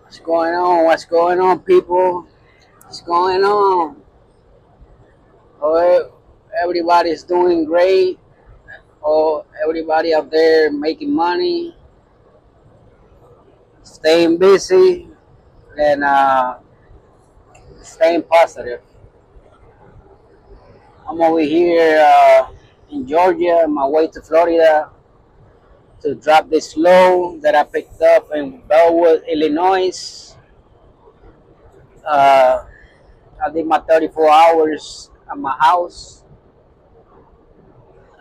What's going on? What's going on, people? What's going on? Oh, everybody's doing great. Oh, everybody out there making money, staying busy, and staying positive. I'm over here in Georgia, on my way to Florida to drop this load that I picked up in Bellwood, Illinois. Uh, I did my 34 hours at my house.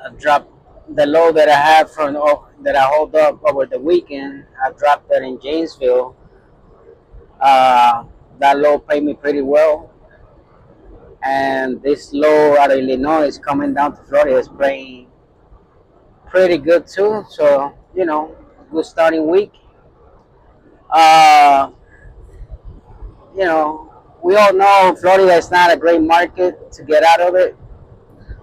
I dropped the load that I have that I hold up over the weekend. I dropped that in Janesville. Uh, that load paid me pretty well, and this load out of Illinois is coming down to Florida is paying pretty good too. So good starting week. Uh, we all know Florida is not a great market to get out of it.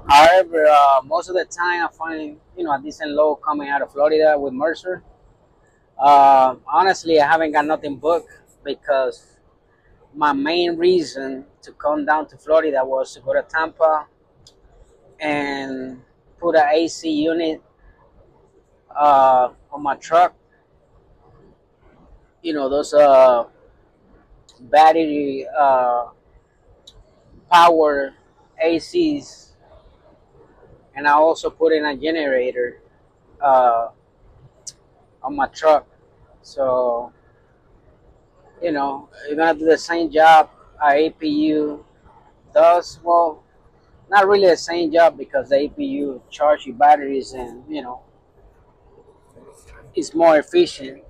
However, most of the time I find a decent load coming out of Florida with Mercer. Honestly, I haven't got nothing booked because my main reason to come down to Florida was to go to Tampa and put an AC unit on my truck. Those battery power ACs, and I also put in a generator uh, on my truck. So you're gonna do the same job a APU does. Well, not really the same job because the APU charge you batteries and it's more efficient.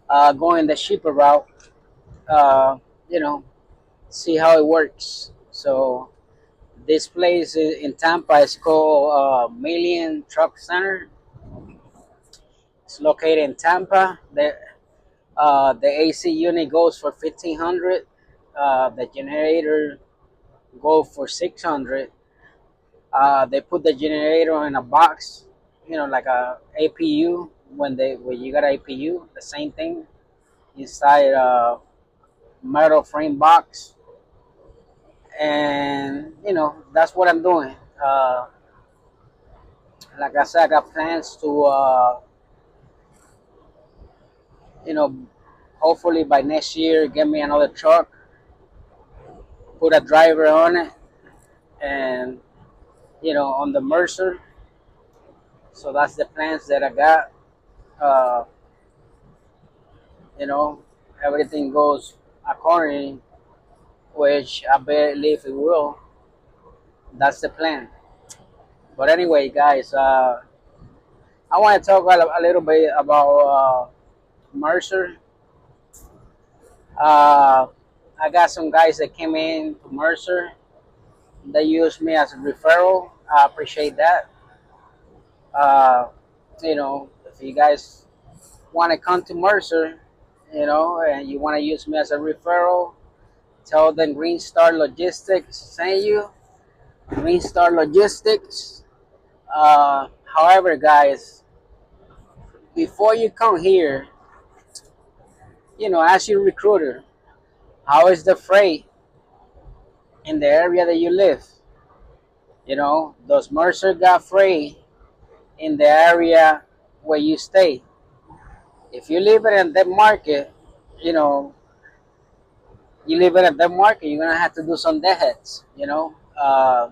Going the cheaper route, uh, you know, see how it works. So this place in Tampa is called Million Truck Center. It's located in Tampa. The AC unit goes for 1,500. The generator go for 600. They put the generator in a box, like a APU. When you got an APU, the same thing inside a metal frame box, and that's what I'm doing. Like I said, I got plans to, you know, hopefully by next year get me another truck, put a driver on it, and on the Mercer. So that's the plans that I got. Uh, you know, Everything goes according, which I believe it will. That's the plan. But anyway, guys, I want to talk a little bit about Mercer. Uh, I got some guys that came in to Mercer. They used me as a referral. I appreciate that. If you guys want to come to Mercer, and you want to use me as a referral, tell them Green Star Logistics sent you. Green Star Logistics. However, guys, before you come here, ask your recruiter, how is the freight in the area that you live? Does Mercer got freight in the area where you stay? If you live in that market, you know, you live in that market, you're gonna have to do some deadheads. I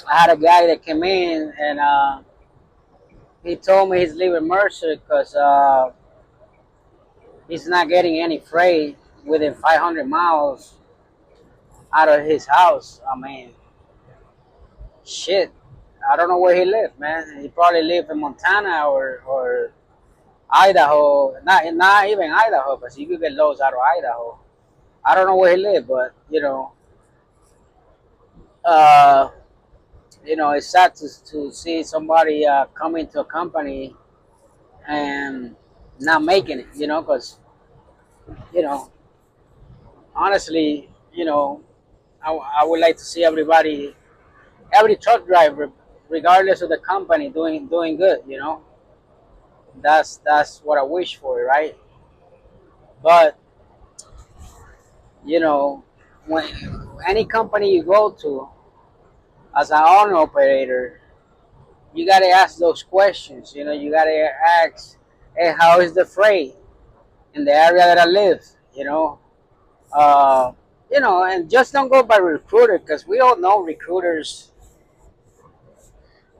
had a guy that came in and he told me he's leaving Mercer because he's not getting any freight within 500 miles out of his house. I mean, shit. I don't know where he lived, man. He probably lived in Montana or Idaho. Not even Idaho, because you could get loads out of Idaho. I don't know where he lived, but uh, it's sad to see somebody come into a company and not making it. Because you know, honestly, I would like to see every truck driver, regardless of the company, doing good. That's what I wish for, right? But you know, when any company you go to as an owner operator, you gotta ask those questions. You know, you gotta ask, hey, how is the freight in the area that I live? You know, uh, and just don't go by recruiter because we all know recruiters.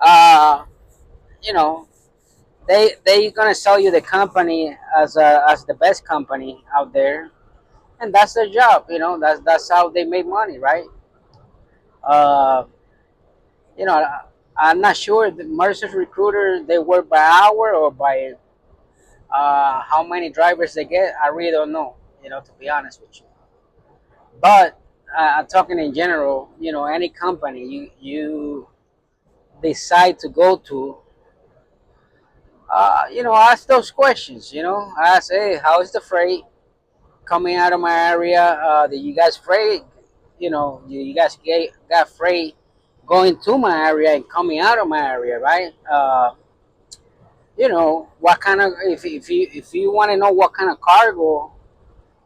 Uh, you know, they gonna sell you the company as the best company out there, and that's their job. You know, that's how they make money, right? Uh, you know, I'm not sure the Mercer's recruiter they work by hour or by how many drivers they get. I really don't know. You know, to be honest with you, but I'm talking in general. You know, any company you decide to go to, ask those questions. You know, ask, hey, how is the freight coming out of my area? Did you guys freight? You guys got freight going to my area and coming out of my area, right? What kind of if you want to know what kind of cargo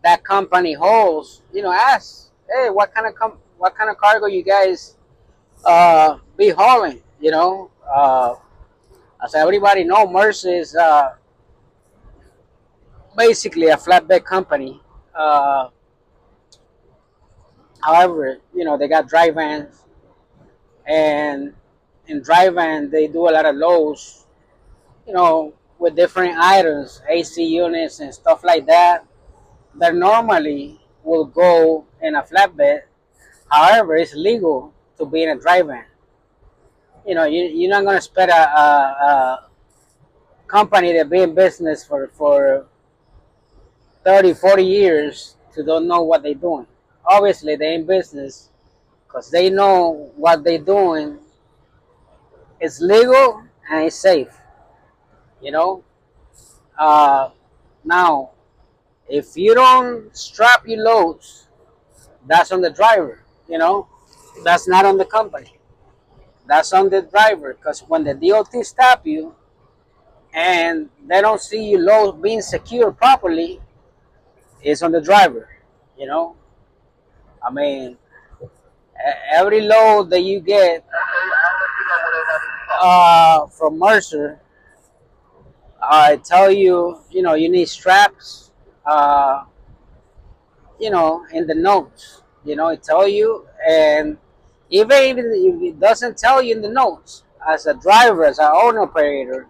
that company holds, ask, hey, what kind of cargo you guys be hauling? As everybody know, Mercer is basically a flatbed company. Uh, However, they got dry vans, and in dry van they do a lot of loads, with different items, AC units and stuff like that, that normally will go in a flatbed. However, it's legal to be in a dry van. You're not going to expect a company that be in business for 30, 40 years to don't know what they're doing. Obviously, they're in business because they know what they're doing is legal and it's safe. You know. Uh, Now, if you don't strap your loads, that's on the driver. That's not on the company. That's on the driver. Because when the DOT stop you and they don't see your load being secured properly, it's on the driver. You know, I mean, every load that you get from Mercer, I tell you, you need straps. Uh, in the notes. It tell you, and even if it doesn't tell you in the notes, as a driver, as an owner operator,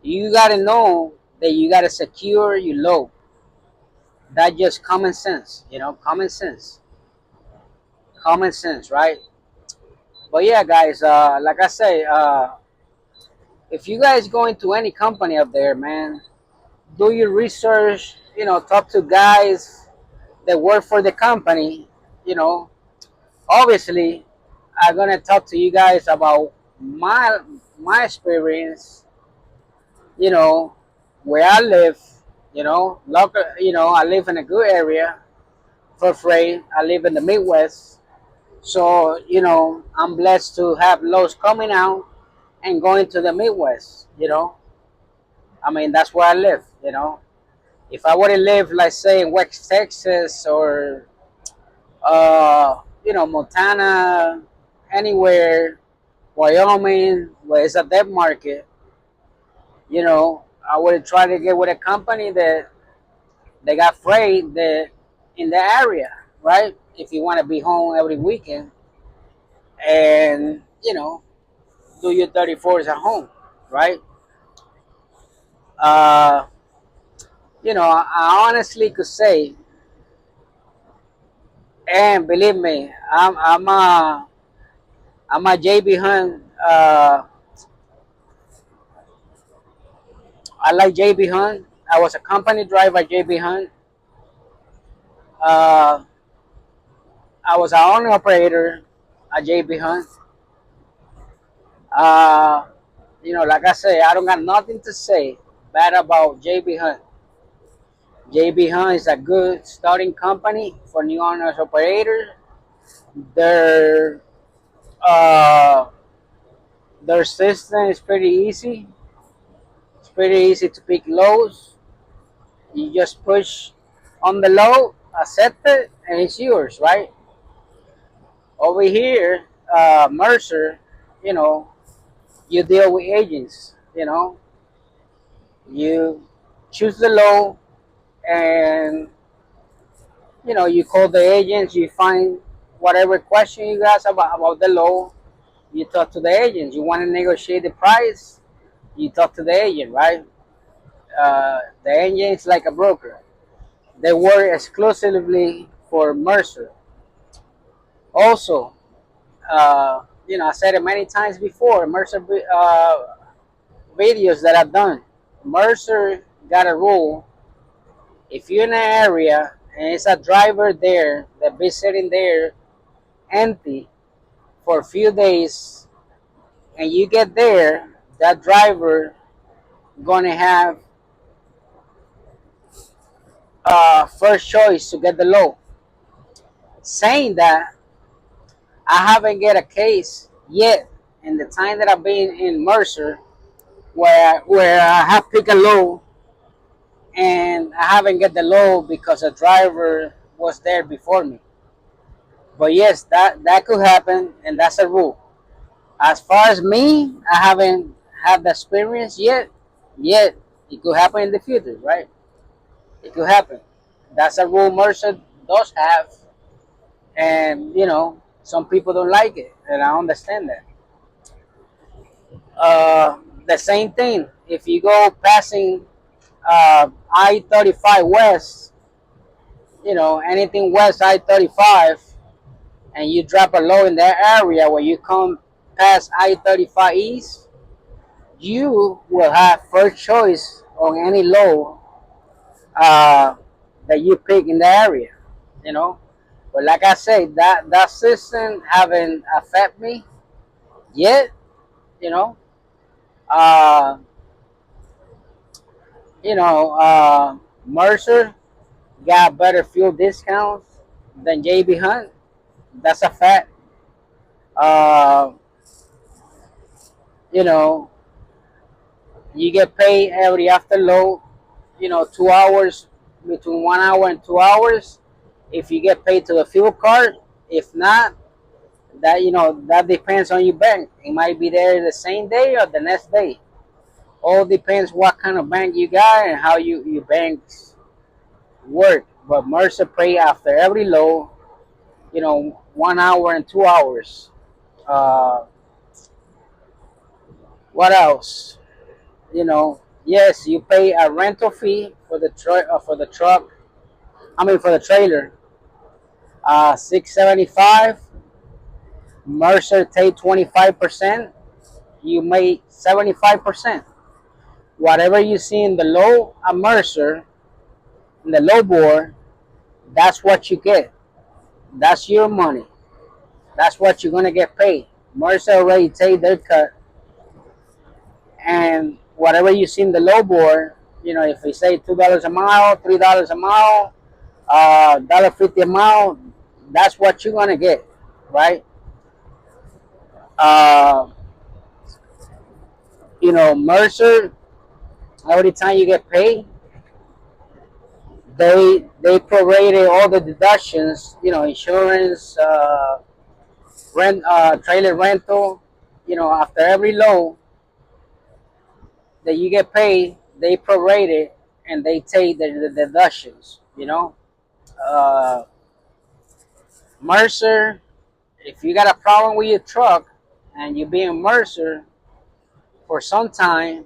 you gotta know that you gotta secure your load. That's just common sense. Common sense, right? But yeah, guys, like I say, if you guys go into any company up there, man, do your research. Talk to guys that work for the company. You know, Obviously, I'm gonna talk to you guys about my experience. You know, where I live. Local. I live in a good area for freight. I live in the Midwest, so I'm blessed to have loads coming out and going to the Midwest. I mean that's where I live. If I would have lived, like say, in West Texas or Montana, anywhere, Wyoming, where it's a debt market, I would try to get with a company that they got freight that in the area, right? If you want to be home every weekend and do your 34s at home, right? Uh, I honestly could say, and believe me, I'm a JB Hunt. I like JB Hunt. I was a company driver at JB Hunt. Uh, I was an owner operator at JB Hunt. Uh, like I say, I don't got nothing to say bad about JB Hunt. JB Hunt is a good starting company for new owners operators. Their uh, their system is pretty easy. It's pretty easy to pick loads. You just push. on the low, accept it, and it's yours, right? Over here, Mercer, you know, you deal with agents. You choose the low, and you call the agents. You find whatever question you got about the low. You talk to the agent. You want to negotiate the price. You talk to the agent, right? The agent is like a broker. They work exclusively for Mercer. Also, I said it many times before. Mercer videos that I've done. Mercer got a rule. If you're in an area and it's a driver there that be sitting there empty for a few days, and you get there, that driver gonna have first choice to get the low. Saying that, I haven't get a case yet in the time that I've been in Mercer where I have picked a low and I haven't get the low because a driver was there before me. But yes, that could happen, and that's a rule. As far as me, I haven't had the experience yet. Yet it could happen in the future, right? It could happen. That's a rule Mercer does have, and some people don't like it, and I understand that. The same thing. If you go passing I-35 West, anything west I-35, and you drop a low in that area where you come past I-35 East, you will have first choice on any low uh, that you pick in the area. You know, but like I said, that system haven't affect me yet. You know, uh, Mercer got better fuel discounts than JB Hunt. That's a fact. Uh, you know, you get paid every afterload. 2 hours, between 1 hour and 2 hours. If you get paid to the fuel card, if not, that depends on your bank. It might be there the same day or the next day. All depends what kind of bank you got and how your banks work. But Mercer pay after every load, 1 hour and 2 hours. Uh, what else? Yes, you pay a rental fee for the truck. I mean for the trailer. 675. Mercer take 25%. You make 75%. Whatever you see in the low at Mercer, in the low board, that's what you get. That's your money. That's what you're gonna get paid. Mercer already take their cut, and whatever you see in the low board, if they say $2 a mile, $3 a mile, $1.50 a mile, that's what you're gonna get, right? Uh, Mercer, every time you get paid, they prorated all the deductions, insurance, rent, trailer rental, after every load that you get paid, they prorate it and they take the deductions. Uh, Mercer, if you got a problem with your truck and you be in Mercer for some time,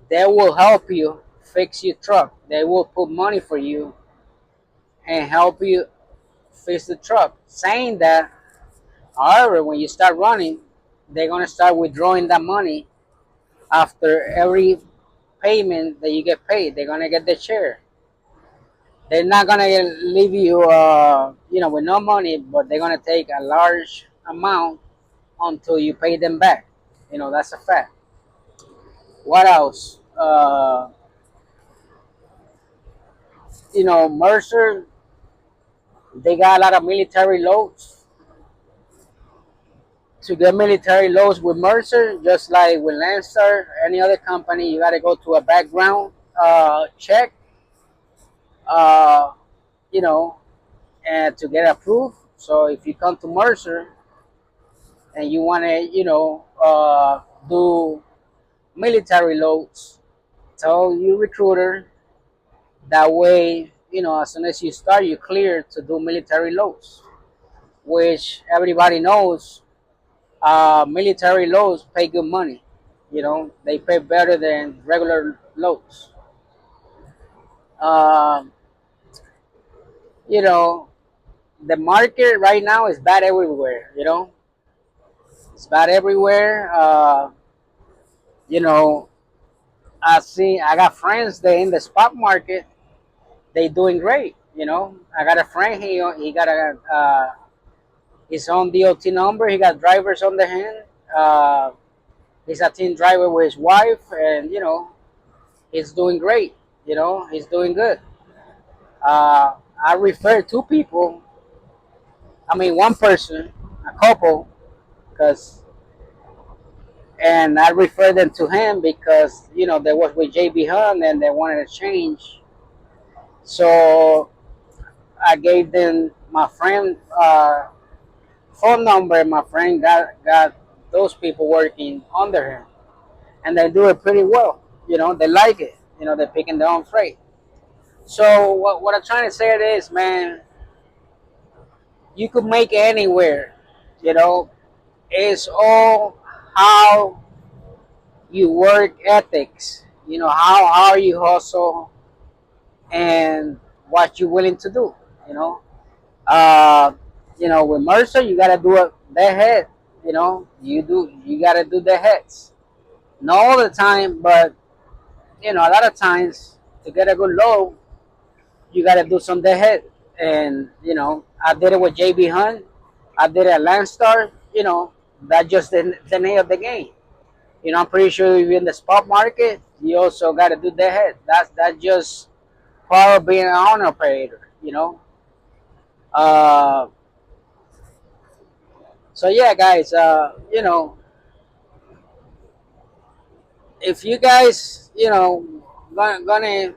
they will help you fix your truck. They will put money for you and help you fix the truck. Saying that, however, when you start running, they're gonna start withdrawing that money after every payment that you get paid. They're gonna get the share. They're not gonna leave you, with no money, but they're gonna take a large amount until you pay them back. That's a fact. What else? Mercer, they got a lot of military loads. To get military loads with Mercer, just like with Landstar, any other company, you got to go to a background check. uh, you know, and to get approved. So if you come to Mercer and you want to, do military loads, tell your recruiter. That way, as soon as you start, you're clear to do military loads, which everybody knows. Military loads pay good money. They pay better than regular loads. Um, you know, the market right now is bad everywhere. It's bad everywhere. You know, I got friends that in the spot market, they doing great. I got a friend. He got his own DOT number. He got drivers on the hand. He's a team driver with his wife, and he's doing great. He's doing good. I referred two people. I mean, one person, a couple, because and I referred them to him because they was with JB Hunt and they wanted to change. So I gave them my friend phone number. My friend got those people working under him, and they do it pretty well. They like it. They're picking their own freight. So what I'm trying to say is, man, you could make it anywhere. You know, it's all how you work ethics. How you hustle and what you're willing to do. You know, uh, with Mercer, you gotta do it the head. You gotta do the heads. Not all the time, but a lot of times to get a good load, you gotta do some dead head. And I did it with JB Hunt. I did it at Landstar. That's just the name of the game. I'm pretty sure if you're in the spot market, you also got to do the head. That's just part of being an owner operator. Uh, so yeah, guys. If you guys, gonna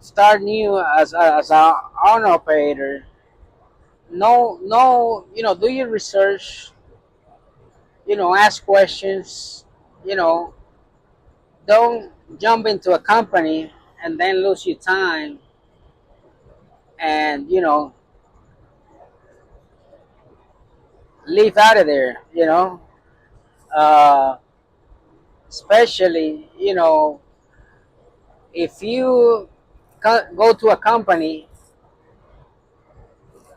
start new as a owner operator, no, do your research. Ask questions. You know, don't jump into a company and then lose your time and leave out of there. Uh, Especially if you go to a company.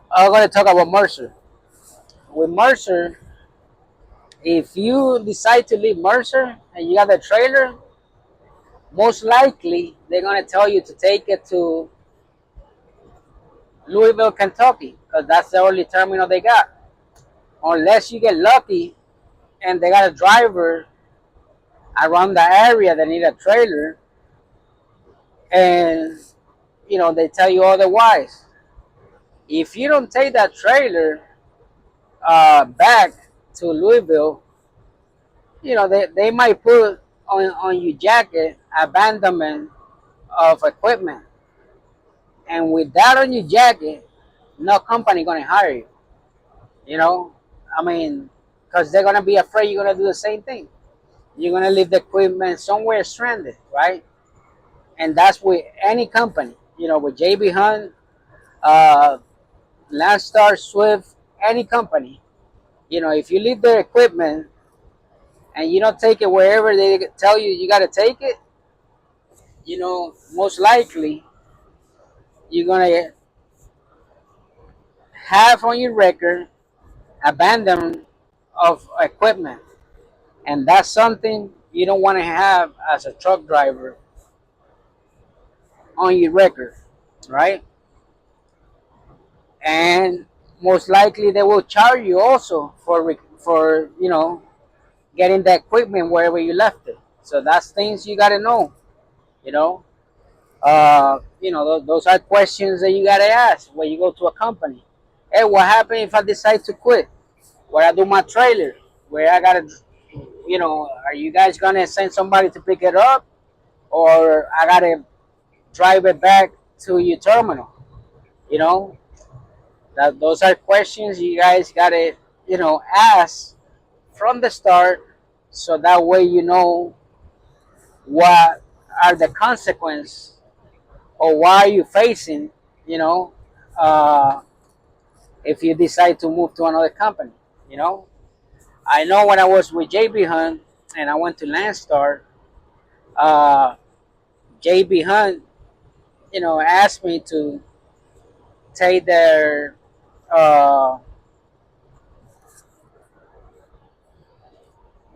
I'm going to talk about Mercer. With Mercer, if you decide to leave Mercer and you got the trailer, most likely they're going to tell you to take it to Louisville, Kentucky, because that's the only terminal they got. Unless you get lucky and they got a driver around the area that need a trailer, and they tell you otherwise. If you don't take that trailer back to Louisville, they might put on your jacket abandonment of equipment, and with that on your jacket, no company gonna hire you. You know, I mean, because they're gonna be afraid you're gonna do the same thing. You're gonna leave the equipment somewhere stranded, right? And that's with any company. With JB Hunt, uh, Landstar, Swift, any company. If you leave the equipment and you don't take it wherever they tell you got to take it, most likely you're gonna have on your record abandonment of equipment, and that's something you don't want to have as a truck driver on your record, right? And most likely they will charge you also for getting the equipment wherever you left it. So that's things you got to know. You know, those are questions that you got to ask when you go to a company. Hey, what happened if I decide to quit? Where I do my trailer? Where I gotta, are you guys gonna send somebody to pick it up, or I gotta drive it back to your terminal? You know, that those are questions you guys gotta, ask from the start, so that way you know what are the consequences, or what are you facing, you know, uh, if you decide to move to another company. You know, I know when I was with JB Hunt and I went to Landstar, uh, JB Hunt, asked me to take uh,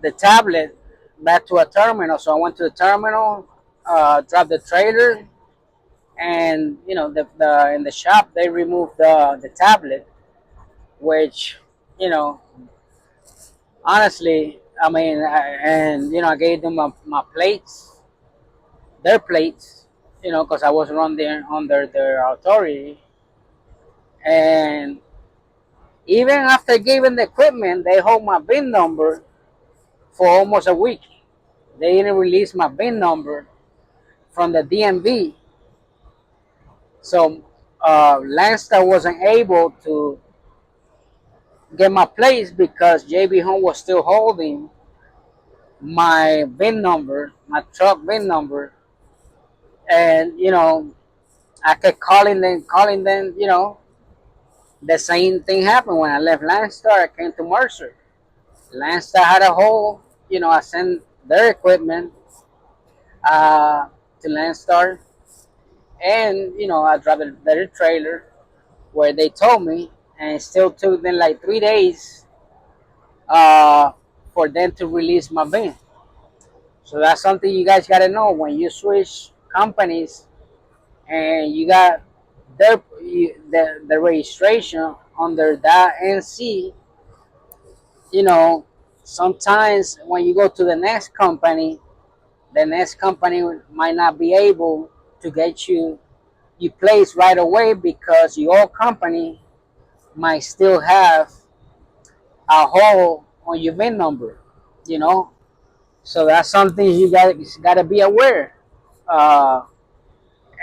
the tablet back to a terminal. So I went to the terminal, dropped the trailer, and in the shop they removed the tablet, which, you know honestly, I mean, and I gave them my plates, their plates, because I was under their authority. And even after giving the equipment, they hold my VIN number for almost a week. They didn't release my VIN number from the DMV. So Landstar wasn't able to get my plates because JB Home was still holding my VIN number, my truck VIN number. And I kept calling them. The same thing happened when I left Landstar. I came to Mercer. Landstar had a hole. I sent their equipment to Landstar, and I dropped their trailer where they told me, and it still took them like 3 days uh, for them to release my bin. So that's something you guys gotta know when you switch companies and you got the registration under that NC. You know, sometimes when you go to the next company might not be able to get you place right away because your old company might still have a hole on your VIN number. You know, so that's something you guys got to be aware. Uh,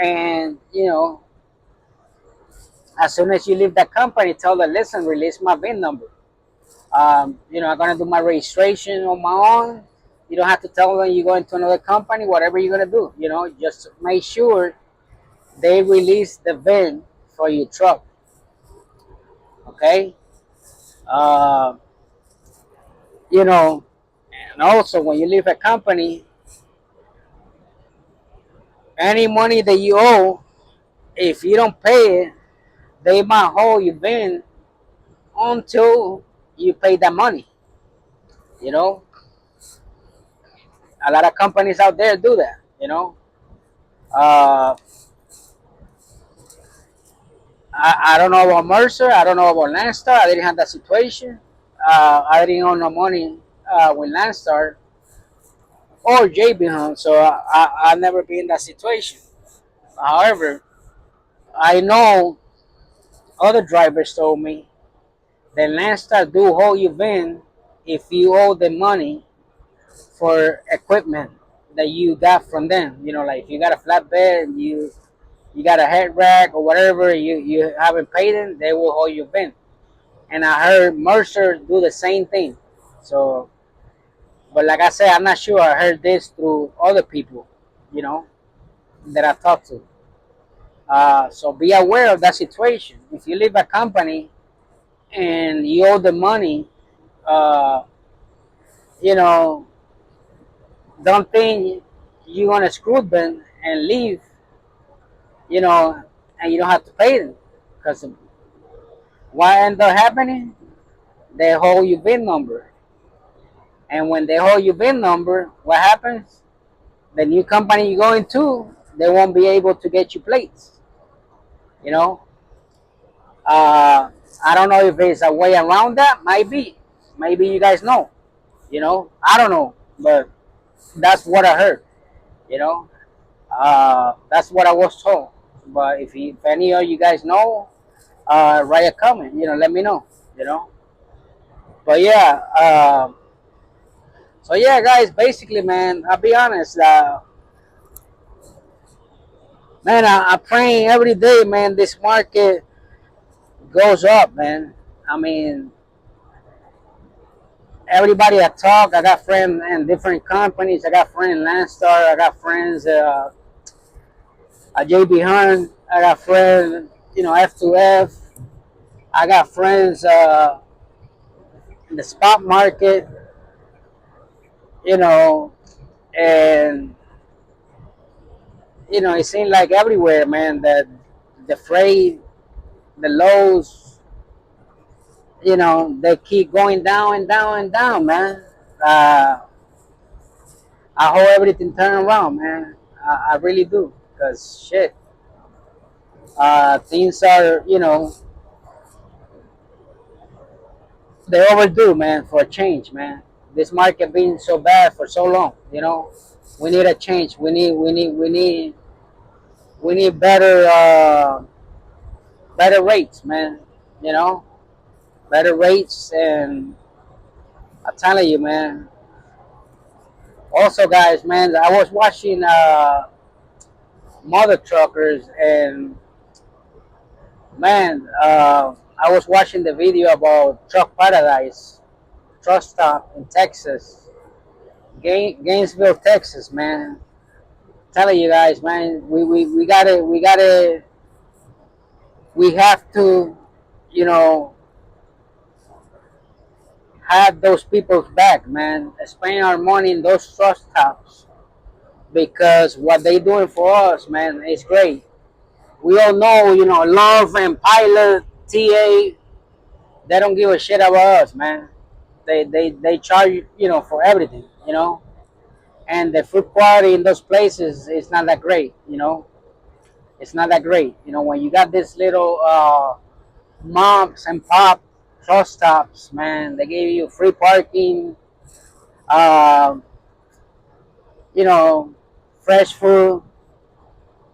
and as soon as you leave the company, tell them, listen, release my VIN number. I'm gonna do my registration on my own. You don't have to tell them you're going to another company. Whatever you're gonna do, just make sure they release the VIN for your truck. Okay. Uh, you know, and also when you leave a company, any money that you owe, if you don't pay it, they might hold your VIN until you pay that money. You know, a lot of companies out there do that. Uh, I don't know about Mercer. I don't know about Landstar. I didn't have that situation. I didn't owe no money with Landstar or JB Hunt, so I've never been in that situation. However, I know other drivers told me that Landstar do hold you in if you owe the money for equipment that you got from them. Like if you got a flatbed, you got a head rack or whatever, you haven't paid them, they will hold you in. And I heard Mercer do the same thing. So, but like I said, I'm not sure. I heard this through other people, you know, that I talked to. So be aware of that situation. If you leave a company and you owe the money, uh, you know, don't think you're gonna screw them and leave, and you don't have to pay them. Because what ends up happening, they hold your VIN number, and when they hold your VIN number, what happens? The new company you're going to, they won't be able to get you plates. You know, uh, I don't know if there's a way around that. Might be. Maybe you guys know. I don't know, but that's what I heard. You know, that's what I was told. But if any of you guys know, write a comment. Let me know. You know, but yeah. So yeah, guys. Basically, man, I'll be honest. Man, I pray every day, man. This market goes up, man. I mean, everybody I talk, I got friends in different companies. I got friends in Landstar. I got friends at JB Hunt. I got friends, F2F. I got friends in the spot market, you know, and it seems like everywhere, man, that the freight, the lows, they keep going down and down and down, man. Uh, I hope everything turn around, man. I really do, cause shit, things are, they overdue, man, for a change, man. This market being so bad for so long, we need a change. We need better rates, man. You know, better rates, and I'm telling you, man. Also, guys, man, I was watching mother truckers, and man, I was watching the video about Truck Paradise, truck stop in Texas, Gainesville, Texas, man. Telling you guys, man, we have to, you know, have those people's back, man. Spend our money in those truck stops because what they doing for us, man, is great. We all know, Love and Pilot, TA, they don't give a shit about us, man. They charge, for everything, and the food quality in those places is not that great, It's not that great, when you got this little moms and pop truck stops, man. They give you free parking, um, you know, fresh food,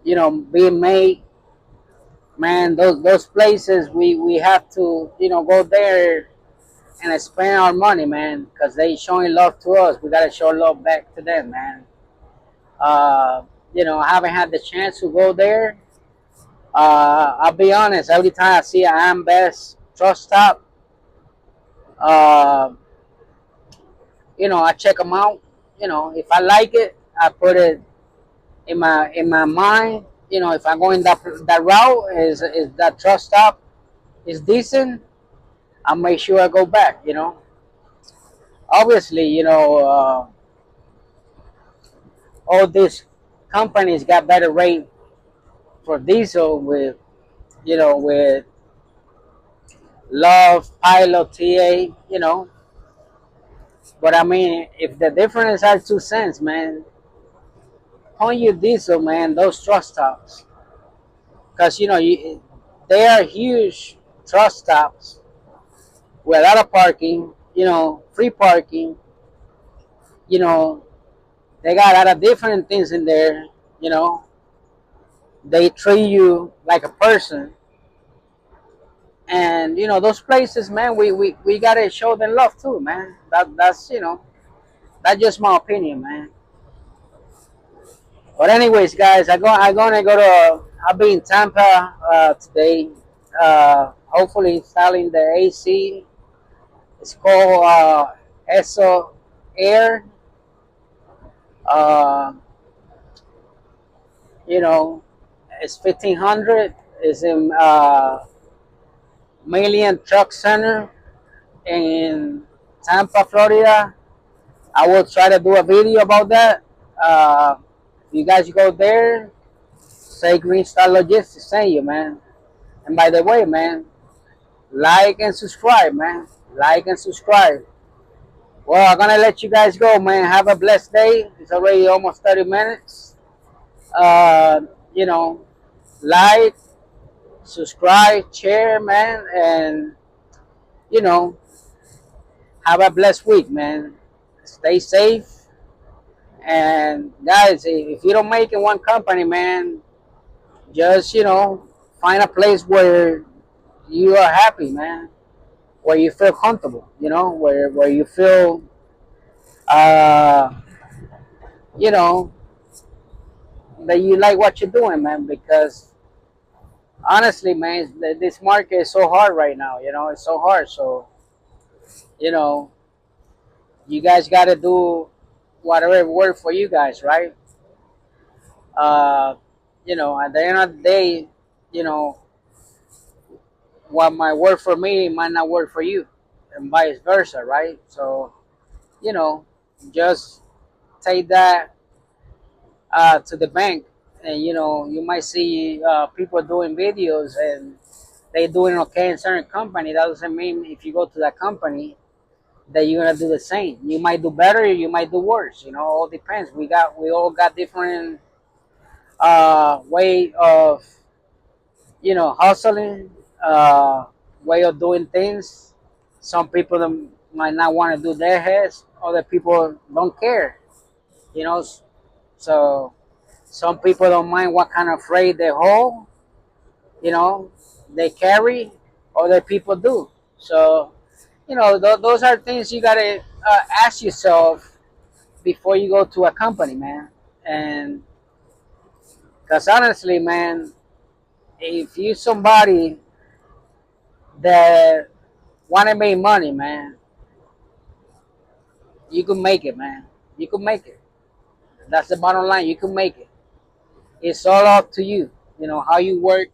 being made. Man, those places we have to go there and spend our money, man, because they showing love to us. We gotta show love back to them, man. I haven't had the chance to go there. I'll be honest. Every time I see an Ambest truck stop, uh, I check them out. If I like it, I put it in my mind. If I'm going that route, is that truck stop is decent, I'll make sure I go back. Obviously, all these companies got better rate for diesel with Love, Pilot, TA. But I mean, if the difference are 2 cents, man, on your diesel, man, those truck stops, because they are huge truck stops with a lot of parking, free parking, you know, they got a lot of different things in there, you know. They treat you like a person. And those places, man, we gotta show them love too, man. That's just my opinion, man. But anyways, guys, I'm gonna go to. I'll be in Tampa today. Hopefully installing the AC. It's called ESO Air. Uh, you know, it's 1500. It's in Million Truck Center in Tampa, Florida. I will try to do a video about that. You guys go there, say Green Star Logistics send you, man. And by the way, man, like and subscribe, man. Like and subscribe. Well, I'm gonna let you guys go, man. Have a blessed day. It's already almost 30 minutes. Uh, you know, like, subscribe, share, man, and you know, have a blessed week, man. Stay safe. And guys, if you don't make it one company, man, just find a place where you are happy, man, where you feel comfortable, where you feel, uh, you know, that you like what you're doing, man. Because honestly, man, this market is so hard right now. You know, it's so hard. So you know, you guys got to do whatever work for you guys, right? Uh, at the end of the day, you know, what might work for me might not work for you, and vice versa, right? So, you know, just take that to the bank, and you might see people doing videos and they doing okay in certain company. That doesn't mean if you go to that company that you're gonna do the same. You might do better, you might do worse. All depends. We all got different way of hustling, way of doing things. Some people might not want to do their heads. Other people don't care. You know, so some people don't mind what kind of freight they hold. You know, they carry. Other people do. So those are things you gotta ask yourself before you go to a company, man. And because honestly, man, if you somebody that want to make money, man, you can make it, man. You can make it. That's the bottom line. You can make it. It's all up to you. How you work,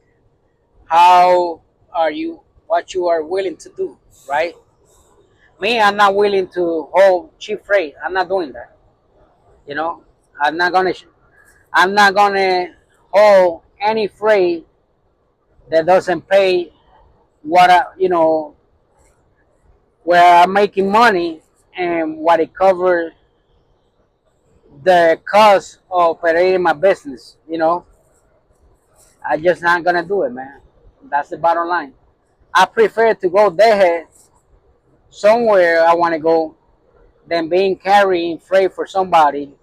how are you, what you are willing to do, right? Me, I'm not willing to hold cheap freight. I'm not doing that. You know, I'm not gonna, I'm not gonna hold any freight that doesn't pay what where I'm making money and what it covers the cost of operating my business. I just not gonna do it, man. That's the bottom line. I prefer to go there somewhere I want to go than being carrying freight for somebody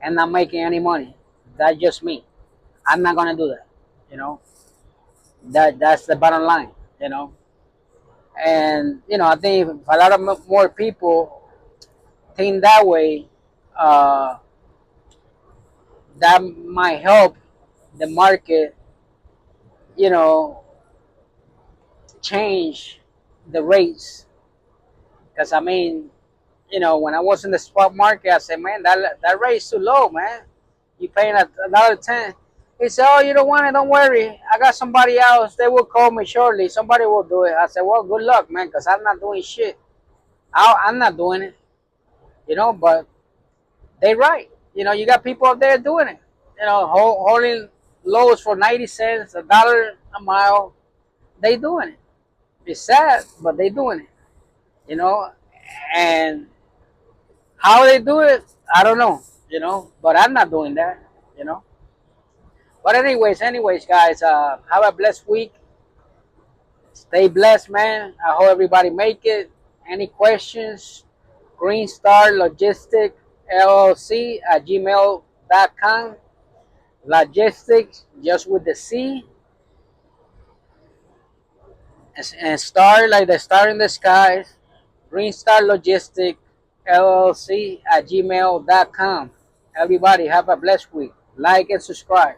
and not making any money. That's just me. I'm not gonna do that. You know that's the bottom line. You know, and I think if a lot of more people think that way, uh, that might help the market. You know, change the rates. Because I mean, when I was in the spot market, I said, man, that rate is too low, man. You paying another 10. He said, oh, you don't want it, don't worry. I got somebody else. They will call me shortly. Somebody will do it. I said, well, good luck, man, because I'm not doing shit. I'm not doing it, but they right. You got people out there doing it. Holding loads for 90 cents, $1 a mile. They doing it. It's sad, but they doing it, you know, and how they do it, I don't know, but I'm not doing that, you know. But anyways, guys, have a blessed week. Stay blessed, man. I hope everybody make it. Any questions? Green Star Logistic LLC at gmail.com. Logistics, just with the C, and star like the star in the sky. Green Star Logistic LLC at gmail.com. Everybody have a blessed week. Like and subscribe.